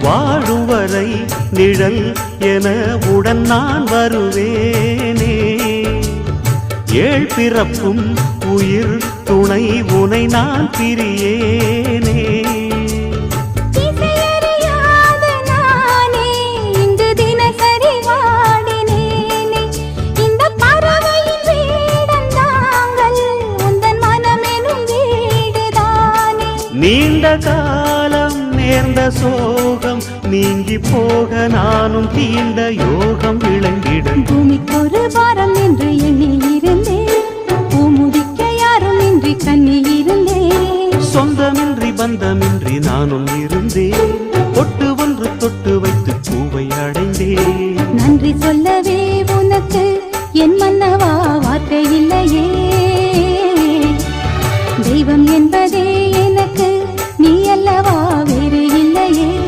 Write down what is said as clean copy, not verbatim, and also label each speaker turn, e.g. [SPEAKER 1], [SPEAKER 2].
[SPEAKER 1] வாழும் வரை நிழல் என உடன் நான் வருவேனே. ஏழ் பிறப்பும் உயிர் துணை உனை நான் பிரியேனே. நீண்ட காலம் நேர்ந்த சோகம் நீங்கி போக நானும் தீண்ட யோகம் விளங்கிடும்.
[SPEAKER 2] பூமிக்கொரு வாரம் என்று எண்ணி இருந்தேன், பூமுதிக்க யாரும் இன்றி கண்ணி இருந்தேன்.
[SPEAKER 1] சொந்தமின்றி பந்தமின்றி நானும் இருந்தேன்.